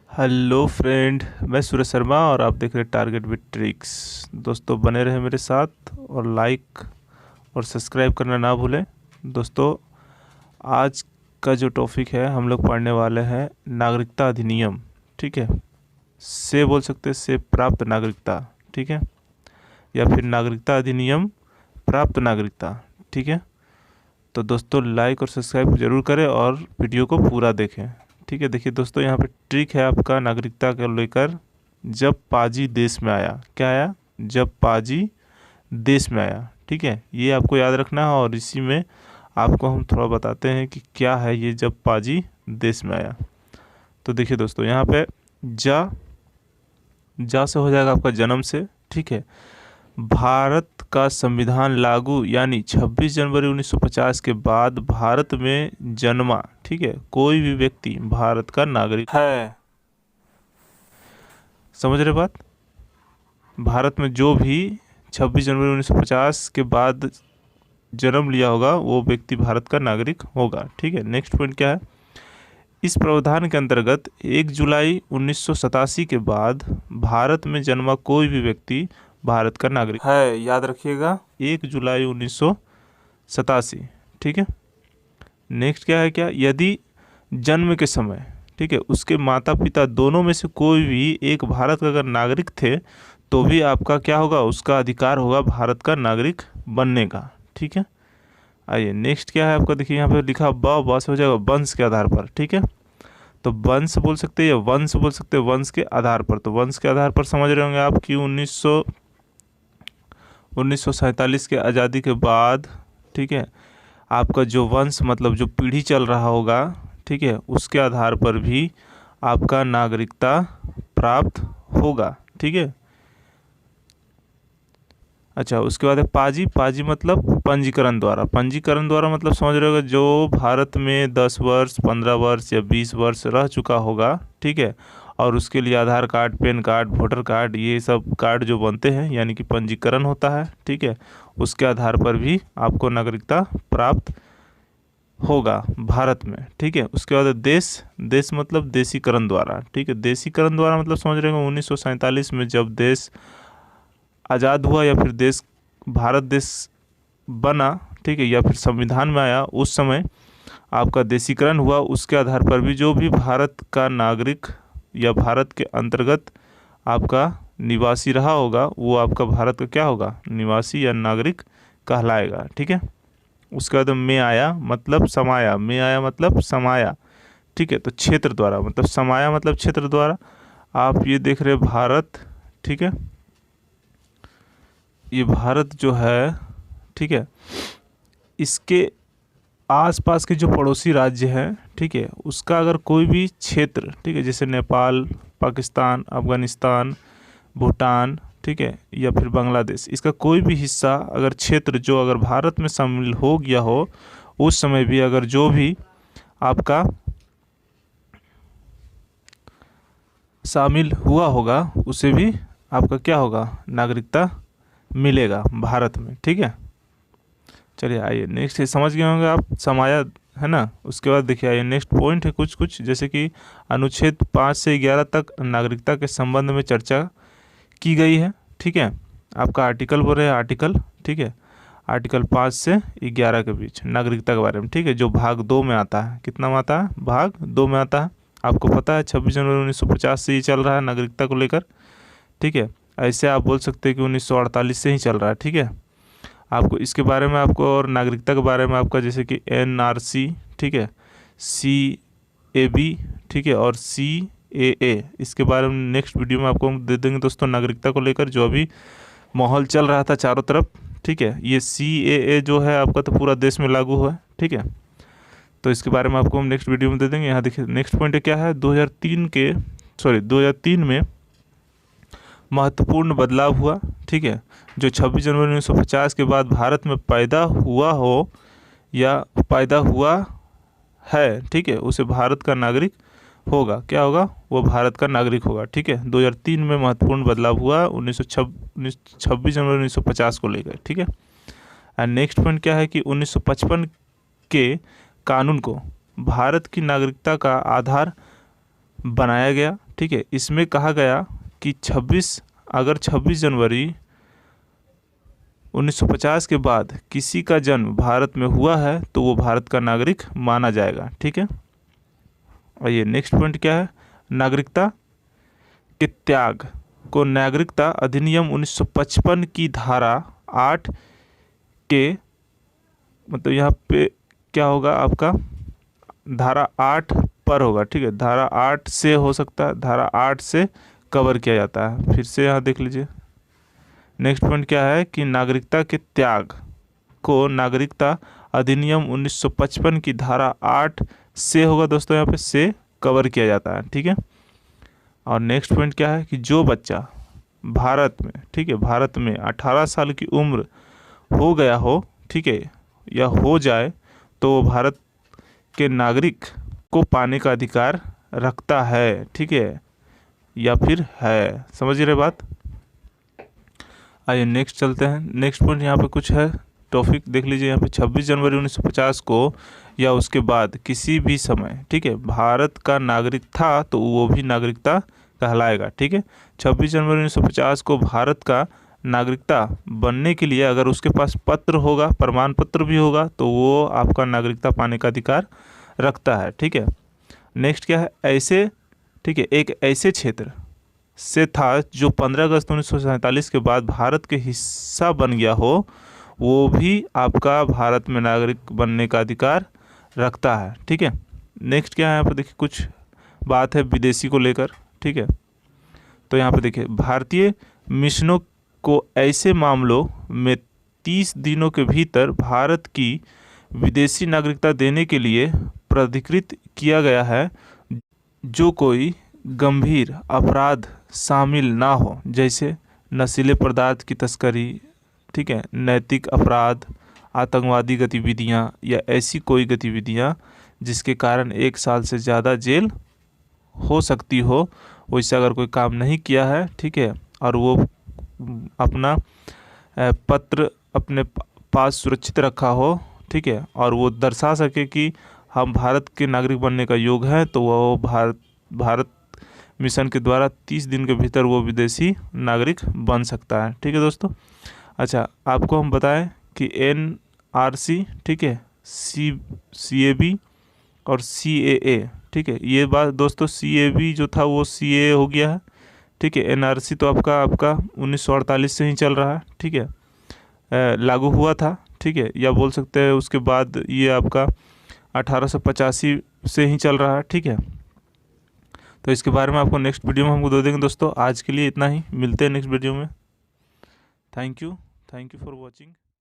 Hello friend, मैं सूरज शर्मा और आप देख रहे हैं टारगेट विद ट्रिक्स। दोस्तों बने रहे मेरे साथ और लाइक और सब्सक्राइब करना ना भूलें। दोस्तों आज का जो टॉपिक है हम लोग पढ़ने वाले हैं नागरिकता अधिनियम। ठीक है, से बोल सकते हैं से प्राप्त नागरिकता। ठीक है, या फिर नागरिकता अधिनियम प्राप्त नागरिकता। ठीक है, तो दोस्तों लाइक और सब्सक्राइब जरूर करें और वीडियो को पूरा देखें। ठीक है, देखिए दोस्तों यहाँ पे ट्रिक है आपका नागरिकता को लेकर। जब पाजी देश में आया, क्या आया? जब पाजी देश में आया। ठीक है, ये आपको याद रखना है और इसी में आपको हम थोड़ा बताते हैं कि क्या है ये जब पाजी देश में आया। तो देखिए दोस्तों यहाँ पे जा जा से हो जाएगा आपका जन्म से। ठीक है, भारत का संविधान लागू यानी 26 जनवरी 1950 के बाद भारत में जन्मा, ठीक है, कोई भी व्यक्ति भारत का नागरिक है। समझ रहे बात? भारत में जो भी 26 जनवरी 1950 के बाद जन्म लिया होगा वो व्यक्ति भारत का नागरिक होगा। ठीक है, नेक्स्ट पॉइंट क्या है? इस प्रावधान के अंतर्गत 1 जुलाई 1987 के बाद भारत में जन्मा कोई भी व्यक्ति भारत का नागरिक है। याद रखिएगा, 1 जुलाई 1987। ठीक है, नेक्स्ट क्या है? क्या यदि जन्म के समय, ठीक है, उसके माता पिता दोनों में से कोई भी एक भारत का अगर नागरिक थे तो भी आपका क्या होगा? उसका अधिकार होगा भारत का नागरिक बनने का। ठीक है, आइए नेक्स्ट क्या है आपका? देखिए यहाँ पे लिखा ब से हो जाएगा वंश के आधार पर। ठीक है, तो वंश बोल सकते हैं या वंश बोल सकते हैं, वंश के आधार पर। तो वंश के आधार पर समझ रहे होंगे आप कि 1947 के आज़ादी के बाद, ठीक है, आपका जो वंश मतलब जो पीढ़ी चल रहा होगा, ठीक है, उसके आधार पर भी आपका नागरिकता प्राप्त होगा। ठीक है, अच्छा उसके बाद है पाजी। पाजी मतलब पंजीकरण द्वारा। पंजीकरण द्वारा मतलब समझ रहे होगा जो भारत में 10 वर्ष 15 वर्ष या 20 वर्ष रह चुका होगा, ठीक है, और उसके लिए Aadhaar card, PAN card, voter card, ये सब कार्ड जो बनते हैं यानी कि पंजीकरण होता है। ठीक है, उसके आधार पर भी आपको नागरिकता प्राप्त होगा भारत में। ठीक है, उसके बाद देश। देश मतलब देशीकरण द्वारा। ठीक है, देशीकरण द्वारा मतलब समझ रहे होंगे 1947 में जब देश आज़ाद हुआ या फिर देश भारत देश बना, ठीक है, या फिर संविधान में आया, उस समय आपका देशीकरण हुआ। उसके आधार पर भी जो भी भारत का नागरिक या भारत के अंतर्गत आपका निवासी रहा होगा वो आपका भारत का क्या होगा? निवासी या नागरिक कहलाएगा। ठीक है, उसके बाद में आया मतलब समाया। में आया मतलब समाया। ठीक है, तो क्षेत्र द्वारा मतलब समाया मतलब क्षेत्र द्वारा। आप ये देख रहे भारत, ठीक है, ये भारत जो है, ठीक है, इसके आसपास के जो पड़ोसी राज्य हैं, ठीक है, उसका अगर कोई भी क्षेत्र, ठीक है, जैसे नेपाल, पाकिस्तान, अफगानिस्तान, भूटान, ठीक है, या फिर बांग्लादेश, इसका कोई भी हिस्सा अगर क्षेत्र जो अगर भारत में शामिल हो गया हो, उस समय भी अगर जो भी आपका शामिल हुआ होगा उसे भी आपका क्या होगा? नागरिकता मिलेगा भारत में। ठीक है, चलिए आइए नेक्स्ट है। समझ गए होंगे आप समाया, है ना? उसके बाद देखिए आइए नेक्स्ट पॉइंट है कुछ कुछ, जैसे कि अनुच्छेद 5 से 11 तक नागरिकता के संबंध में चर्चा की गई है। ठीक है, आपका आर्टिकल बोल रहे हैं आर्टिकल, ठीक है, आर्टिकल 5 से 11 के बीच नागरिकता के बारे में। ठीक है, जो भाग 2 में आता है। कितना में आता है? भाग 2 में आता है। आपको पता है 26 जनवरी 1950 से ये चल रहा है नागरिकता को लेकर। ठीक है, ऐसे आप बोल सकते हैं कि 1948 से ही चल रहा है। ठीक है, आपको इसके बारे में आपको और नागरिकता के बारे में आपका जैसे कि NRC, ठीक है, CAB, ठीक है, और CAA, इसके बारे में नेक्स्ट वीडियो में आपको हम दे देंगे दोस्तों। नागरिकता को लेकर जो अभी माहौल चल रहा था चारों तरफ, ठीक है, ये CAA जो है आपका तो पूरा देश में लागू हुआ है। ठीक है, तो इसके बारे में आपको हम नेक्स्ट वीडियो में दे देंगे। यहाँ देखिए नेक्स्ट पॉइंट क्या है? 2003 में महत्वपूर्ण बदलाव हुआ। ठीक है, जो 26 जनवरी 1950 के बाद भारत में पैदा हुआ हो या पैदा हुआ है, ठीक है, उसे भारत का नागरिक होगा। क्या होगा? वो भारत का नागरिक होगा। ठीक है, 2003 में महत्वपूर्ण बदलाव हुआ 26 जनवरी 1950 को लेकर। ठीक है, एंड नेक्स्ट पॉइंट क्या है कि 1955 के कानून को भारत की नागरिकता का आधार बनाया गया। ठीक ठीक है। इसमें कहा गया कि 26 जनवरी 1950 के बाद किसी का जन्म भारत में हुआ है तो वो भारत का नागरिक माना जाएगा, ठीक है। आइए नेक्स्ट पॉइंट क्या है, नागरिकता के त्याग को नागरिकता अधिनियम 1955 की धारा 8 के, मतलब यहाँ पे क्या होगा आपका, धारा 8 पर होगा, ठीक है। धारा 8 से हो सकता है, धारा 8 से कवर किया जाता है। फिर से यहाँ देख लीजिए नेक्स्ट पॉइंट क्या है कि नागरिकता के त्याग को नागरिकता अधिनियम 1955 की धारा 8 से होगा दोस्तों, यहाँ पे से कवर किया जाता है, ठीक है। और नेक्स्ट पॉइंट क्या है कि जो बच्चा भारत में, ठीक है, भारत में 18 साल की उम्र हो गया हो, ठीक है, या हो जाए तो वो भारत के नागरिक को पाने का अधिकार रखता है, ठीक है, या फिर है। समझ रहे बात। आइए नेक्स्ट चलते हैं। नेक्स्ट पॉइंट यहाँ पे कुछ है टॉपिक देख लीजिए। यहाँ पे 26 जनवरी 1950 को या उसके बाद किसी भी समय, ठीक है, भारत का नागरिक था तो वो भी नागरिकता कहलाएगा, ठीक है। 26 जनवरी 1950 को भारत का नागरिकता बनने के लिए अगर उसके पास पत्र होगा, प्रमाण पत्र भी होगा, तो वो आपका नागरिकता पाने का अधिकार रखता है, ठीक है। नेक्स्ट क्या है, ऐसे, ठीक है, एक ऐसे क्षेत्र से था जो 15 अगस्त 1947 के बाद भारत के हिस्सा बन गया हो, वो भी आपका भारत में नागरिक बनने का अधिकार रखता है, ठीक है। नेक्स्ट क्या है, यहाँ पर देखिए कुछ बात है विदेशी को लेकर, ठीक है। तो यहाँ पे देखिए भारतीय मिशनों को ऐसे मामलों में 30 दिनों के भीतर भारत की विदेशी नागरिकता देने के लिए प्राधिकृत किया गया है जो कोई गंभीर अपराध शामिल ना हो, जैसे नशीले पदार्थ की तस्करी, ठीक है, नैतिक अपराध, आतंकवादी गतिविधियां या ऐसी कोई गतिविधियां जिसके कारण 1 साल से ज़्यादा जेल हो सकती हो, वैसे अगर कोई काम नहीं किया है, ठीक है, और वो अपना पत्र अपने पास सुरक्षित रखा हो, ठीक है, और वो दर्शा सके कि हम भारत के नागरिक बनने का योग्य हैं, तो वो भारत मिशन के द्वारा 30 दिन के भीतर वो विदेशी नागरिक बन सकता है, ठीक है दोस्तों। अच्छा, आपको हम बताएं कि NRC, ठीक है, CAB और CAA, ठीक है, ये बात दोस्तों, CAB जो था वो CAA हो गया है, ठीक है। NRC तो आपका 1948 से ही चल रहा है, ठीक है, लागू हुआ था, ठीक है, या बोल सकते हैं उसके बाद ये आपका 1885 से ही चल रहा है, ठीक है। तो इसके बारे में आपको नेक्स्ट वीडियो में हमको दे देंगे दोस्तों। आज के लिए इतना ही, मिलते हैं नेक्स्ट वीडियो में। Thank you for watching.